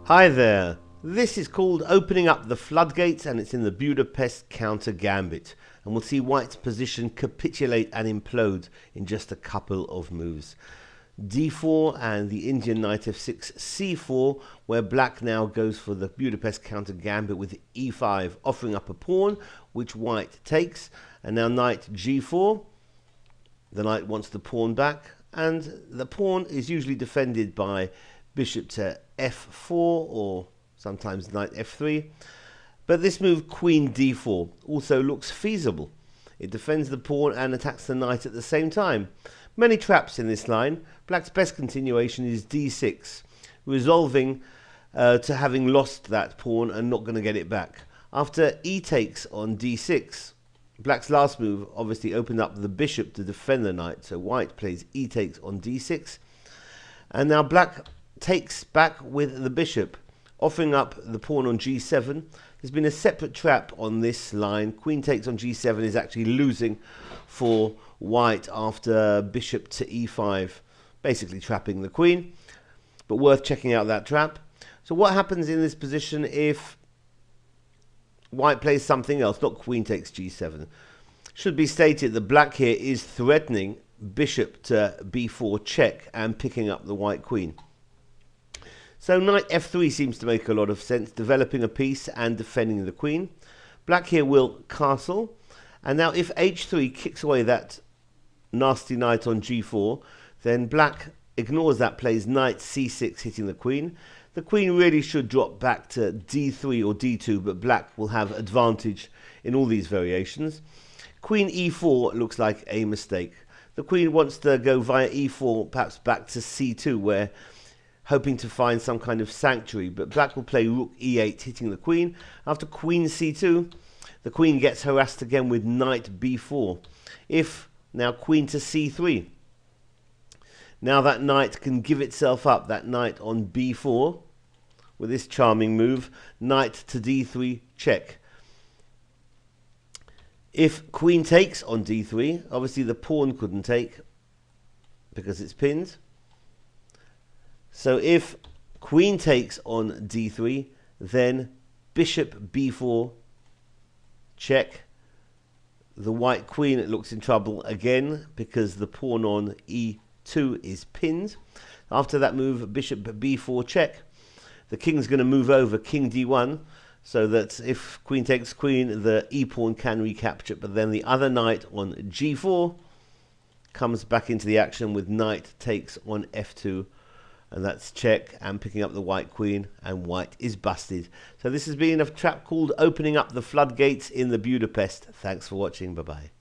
Hi there, this is called Opening Up the Floodgates and it's in the Budapest counter gambit, and we'll see white's position capitulate and implode in just a couple of moves. d4 and the Indian knight f6, c4, where black now goes for the Budapest counter gambit with e5, offering up a pawn which white takes, and now knight g4. The knight wants the pawn back, and the pawn is usually defended by bishop to f4 or sometimes knight f3, but this move queen d4 also looks feasible. It defends the pawn and attacks the knight at the same time. Many traps in this line. Black's best continuation is d6, resolving to having lost that pawn and not going to get it back. After e takes on d6, black's last move obviously opened up the bishop to defend the knight, so white plays e takes on d6, and now black takes back with the bishop, offering up the pawn on g7. There's been a separate trap on this line. Queen takes on g7 is actually losing for white after bishop to e5, basically trapping the queen, but worth checking out that trap. So what happens in this position if white plays something else, not queen takes g7? Should be stated that black here is threatening bishop to b4 check and picking up the white queen. So knight f3 seems to make a lot of sense, developing a piece and defending the queen. Black here will castle, and now if h3 kicks away that nasty knight on g4, then black ignores that, plays knight c6 hitting the queen. The queen really should drop back to d3 or d2, but black will have advantage in all these variations. Queen e4 looks like a mistake. The queen wants to go via e4, perhaps back to c2, where hoping to find some kind of sanctuary, but black will play rook e8 hitting the queen. After queen c2, the queen gets harassed again with knight b4. If now queen to c3, now that knight can give itself up, that knight on b4 with this charming move, knight to d3 check. If queen takes on d3, obviously the pawn couldn't take because it's pinned. So if queen takes on d3, then bishop b4 check. The white queen looks in trouble again because the pawn on e2 is pinned. After that move, bishop b4 check. The king's going to move over king d1, so that if queen takes queen, the e-pawn can recapture, but then the other knight on g4 comes back into the action with knight takes on f2. And that's check and picking up the white queen, and white is busted. So this has been a trap called Opening Up the Floodgates in the Budapest. Thanks for watching. Bye-bye.